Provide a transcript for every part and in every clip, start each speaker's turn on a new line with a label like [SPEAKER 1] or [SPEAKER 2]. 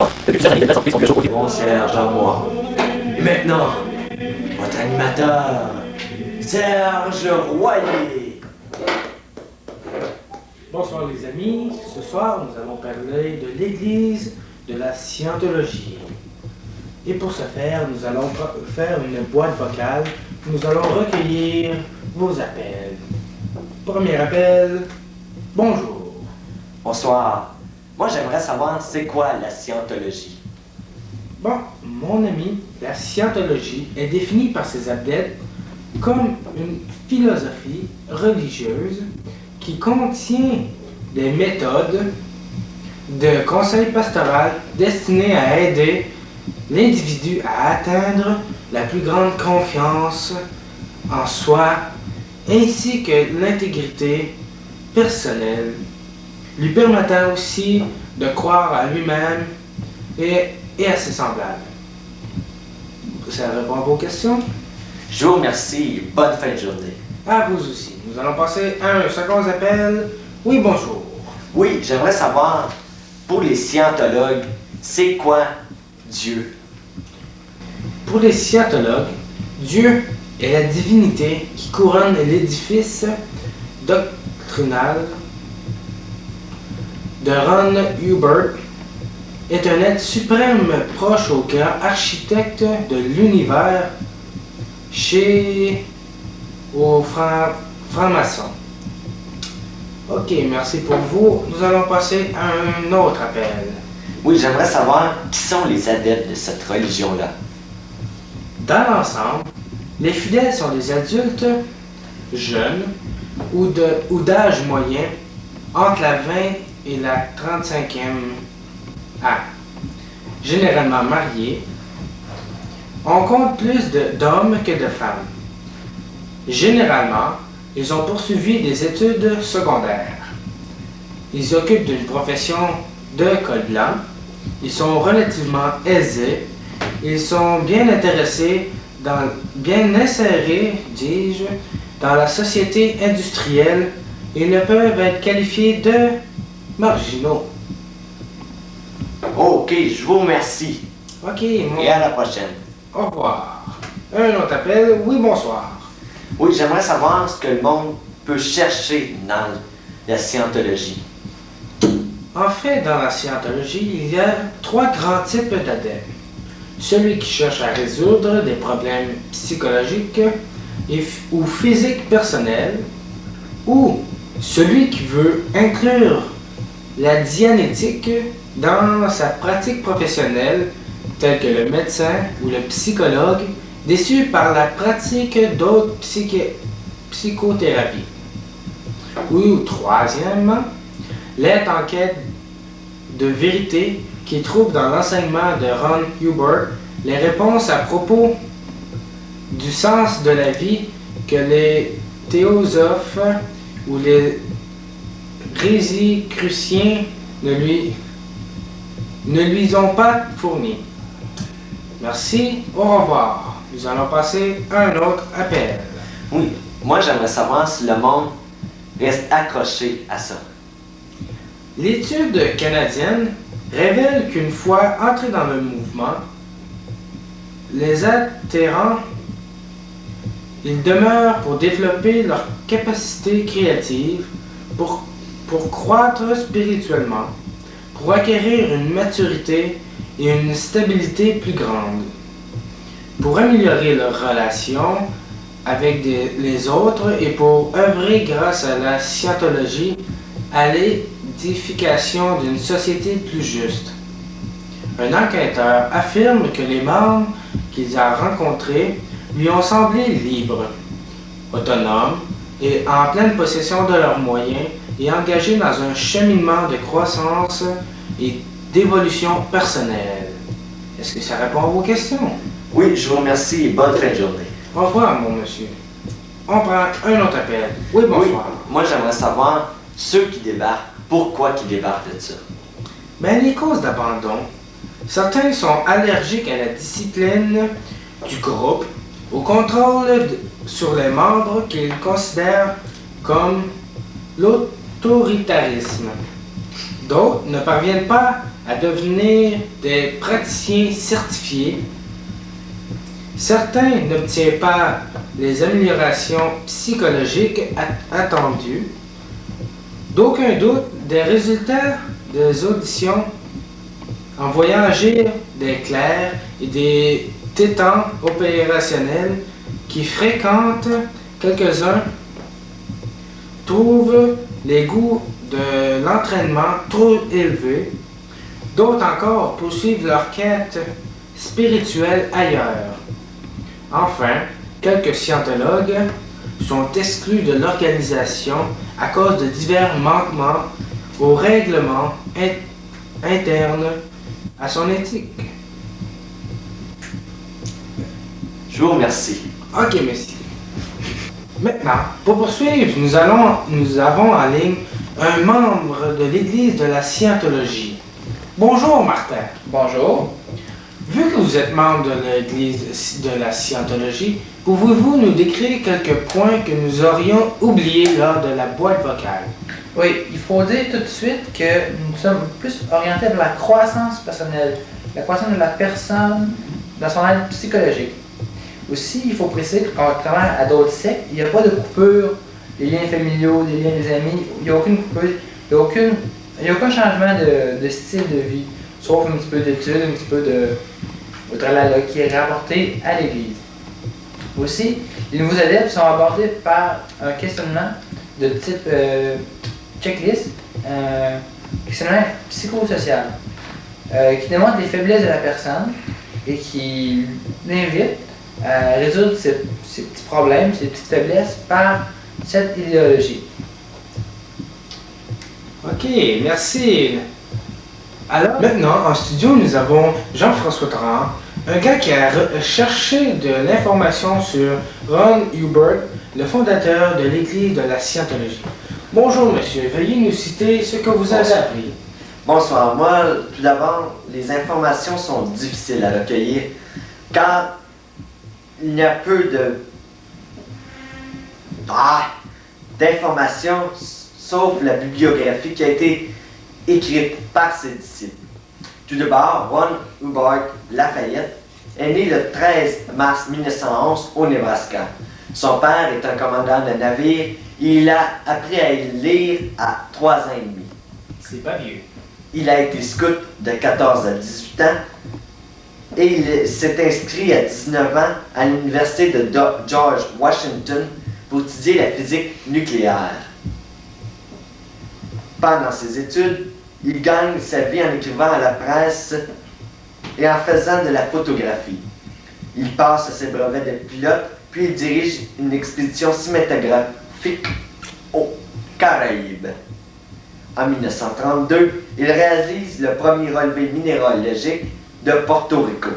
[SPEAKER 1] Depuis plusieurs années, de nouvelles entreprises sont déjà aux côtés.
[SPEAKER 2] Mon Serge à moi. Et maintenant, votre animateur, Serge Royer.
[SPEAKER 3] Bonsoir les amis, ce soir nous allons parler de l'Église de la Scientologie. Et pour ce faire, nous allons faire une boîte vocale où nous allons recueillir vos appels. Premier appel, bonjour.
[SPEAKER 2] Bonsoir. Moi, j'aimerais savoir c'est quoi la scientologie.
[SPEAKER 3] Bon, mon ami, la Scientologie est définie par ses adeptes comme une philosophie religieuse qui contient des méthodes de conseil pastoral destinées à aider l'individu à atteindre la plus grande confiance en soi ainsi que l'intégrité personnelle, lui permettant aussi de croire à lui-même et à ses semblables. Ça répond à vos questions?
[SPEAKER 2] Je vous remercie et bonne fin de journée.
[SPEAKER 3] À vous aussi. Nous allons passer à un second appel. Oui, bonjour.
[SPEAKER 2] Oui, j'aimerais savoir, pour les scientologues, c'est quoi Dieu?
[SPEAKER 3] Pour les scientologues, Dieu est la divinité qui couronne l'édifice doctrinal de Ron Hubbard, est un être suprême proche au cœur, architecte de l'univers aux francs-maçons. Ok, merci pour vous. Nous allons passer à un autre appel.
[SPEAKER 2] Oui, j'aimerais savoir qui sont les adeptes de cette religion-là.
[SPEAKER 3] Dans l'ensemble, les fidèles sont des adultes jeunes ou d'âge moyen entre la 20 et la 35e année. Généralement mariés, on compte plus d'hommes que de femmes. Généralement, ils ont poursuivi des études secondaires. Ils occupent d'une profession de col blanc. Ils sont relativement aisés. Ils sont bien intéressés, bien insérés, dis-je, dans la société industrielle et ne peuvent être qualifiés de marginaux.
[SPEAKER 2] Ok, je vous remercie.
[SPEAKER 3] Ok,
[SPEAKER 2] Et à la prochaine.
[SPEAKER 3] au revoir. Un autre appel, oui, bonsoir.
[SPEAKER 2] Oui, j'aimerais savoir ce que le monde peut chercher dans la scientologie.
[SPEAKER 3] En fait, dans la scientologie, il y a trois grands types d'adeptes. Celui qui cherche à résoudre des problèmes psychologiques ou physiques personnels, ou celui qui veut inclure la dianétique dans sa pratique professionnelle, tel que le médecin ou le psychologue, déçu par la pratique d'autres psychothérapies. Ou troisièmement, l'être en quête de vérité qui trouve dans l'enseignement de Ron Hubbard les réponses à propos du sens de la vie que les théosophes ou les résicruciens ne lui ont pas fourni. Merci, au revoir. Nous allons passer à un autre appel.
[SPEAKER 2] Oui, moi j'aimerais savoir si le monde reste accroché à ça.
[SPEAKER 3] L'étude canadienne révèle qu'une fois entrés dans le mouvement, les adhérents, ils demeurent pour développer leur capacité créative, pour croître spirituellement, pour acquérir une maturité et une stabilité plus grande, pour améliorer leurs relations avec les autres et pour œuvrer grâce à la scientologie à l'édification d'une société plus juste. Un enquêteur affirme que les membres qu'il a rencontrés lui ont semblé libres, autonomes et en pleine possession de leurs moyens et engagés dans un cheminement de croissance et d'évolution personnelle. Est-ce que ça répond à vos questions?
[SPEAKER 2] Oui, je vous remercie et bonne fin de journée.
[SPEAKER 3] Au revoir, mon monsieur. On prend un autre appel. Oui, bonsoir.
[SPEAKER 2] Oui, moi j'aimerais savoir ceux qui débarquent, pourquoi ils débarquent de ça.
[SPEAKER 3] Mais les causes d'abandon, certains sont allergiques à la discipline du groupe, au contrôle sur les membres qu'ils considèrent comme l'autoritarisme. D'autres ne parviennent pas à devenir des praticiens certifiés. Certains n'obtiennent pas les améliorations psychologiques attendues. D'aucun doute, des résultats des auditions en voyant agir des clercs et des tétans opérationnels qui fréquentent quelques-uns trouvent les goûts de l'entraînement trop élevés. D'autres encore poursuivent leur quête spirituelle ailleurs. Enfin, quelques scientologues sont exclus de l'organisation à cause de divers manquements aux règlements internes à son éthique.
[SPEAKER 2] Je vous remercie.
[SPEAKER 3] Ok, merci. Maintenant, pour poursuivre, nous avons en ligne un membre de l'Église de la Scientologie. Bonjour, Martin.
[SPEAKER 4] Bonjour.
[SPEAKER 3] Vu que vous êtes membre de l'Église de la Scientologie, pouvez-vous nous décrire quelques points que nous aurions oubliés lors de la boîte vocale?
[SPEAKER 4] Oui, il faut dire tout de suite que nous sommes plus orientés vers la croissance personnelle, la croissance de la personne dans son aide psychologique. Aussi, il faut préciser que contrairement à d'autres sectes, il n'y a pas de coupure des liens familiaux, des liens des amis, il n'y a aucune coupure, il n'y a aucun changement de style de vie, sauf un petit peu d'études, un petit peu de tralala qui est rapporté à l'Église. Aussi, les nouveaux adeptes sont abordés par un questionnement de type checklist, questionnement psychosocial, qui démontre les faiblesses de la personne et qui l'invite à résoudre ces petits problèmes, ces petites faiblesses par cette idéologie.
[SPEAKER 3] Ok, merci. Alors, maintenant, en studio, nous avons Jean-François Tarrant, un gars qui a cherché de l'information sur Ron Hubbard, le fondateur de l'Église de la Scientologie. Bonjour, monsieur. Veuillez nous citer ce que vous avez appris.
[SPEAKER 2] Bonsoir. Moi, tout d'abord, les informations sont difficiles à recueillir car il y a peu d'informations, sauf la bibliographie qui a été écrite par ses disciples. Tout d'abord, Ron Hubbard Lafayette est né le 13 mars 1911 au Nebraska. Son père est un commandant de navire et il a appris à lire à 3 ans et demi.
[SPEAKER 3] C'est pas vieux.
[SPEAKER 2] Il a été scout de 14 à 18 ans et il s'est inscrit à 19 ans à l'université de George Washington pour étudier la physique nucléaire. Pendant ses études, il gagne sa vie en écrivant à la presse et en faisant de la photographie. Il passe ses brevets de pilote, puis il dirige une expédition cinématographique aux Caraïbes. En 1932, il réalise le premier relevé minéralogique de Porto Rico.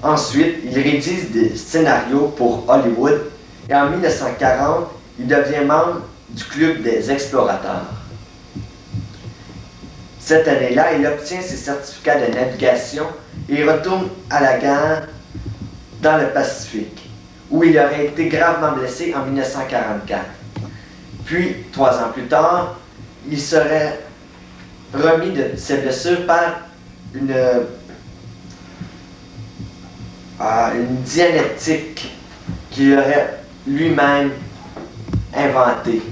[SPEAKER 2] Ensuite, il rédige des scénarios pour Hollywood et en 1940, il devient membre du Club des explorateurs. Cette année-là, il obtient ses certificats de navigation et retourne à la guerre dans le Pacifique, où il aurait été gravement blessé en 1944. Puis, 3 ans plus tard, il serait remis de ses blessures par une dianétique qu'il aurait lui-même inventée.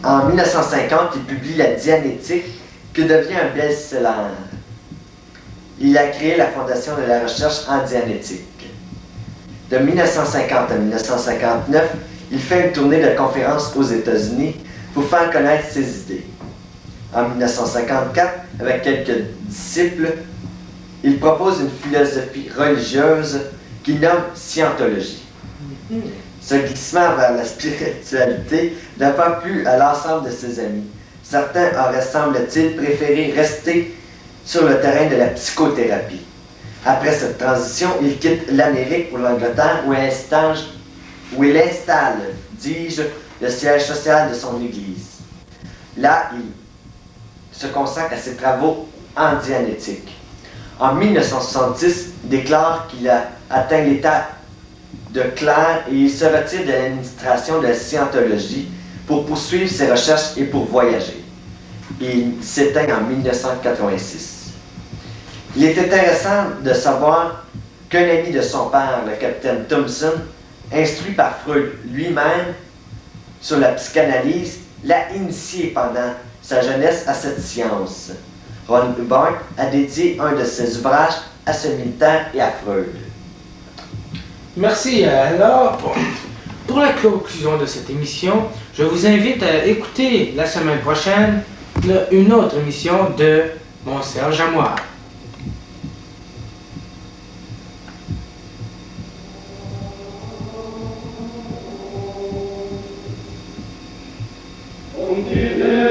[SPEAKER 2] En 1950, il publie la Dianétique, qui devient un best-seller. Il a créé la Fondation de la recherche en Dianétique. De 1950 à 1959, il fait une tournée de conférences aux États-Unis pour faire connaître ses idées. En 1954, avec quelques disciples, il propose une philosophie religieuse qu'il nomme Scientologie. Ce glissement vers la spiritualité n'a pas plu à l'ensemble de ses amis. Certains auraient, semble-t-il, préféré rester sur le terrain de la psychothérapie. Après cette transition, il quitte l'Amérique pour l'Angleterre où il installe, dis-je, le siège social de son église. Là, il se consacre à ses travaux en dianétique. En 1970, il déclare qu'il a atteint l'état de clerc et il se retire de l'administration de la Scientologie pour poursuivre ses recherches et pour voyager. et il s'éteint en 1986. Il est intéressant de savoir qu'un ami de son père, le capitaine Thompson, instruit par Freud lui-même sur la psychanalyse, l'a initié pendant sa jeunesse à cette science. Ron Hubbard a dédié un de ses ouvrages à ce militaire et à Freud.
[SPEAKER 3] Merci. Alors, pour la conclusion de cette émission, je vous invite à écouter la semaine prochaine une autre émission de Mon Serge à moi.
[SPEAKER 5] Und die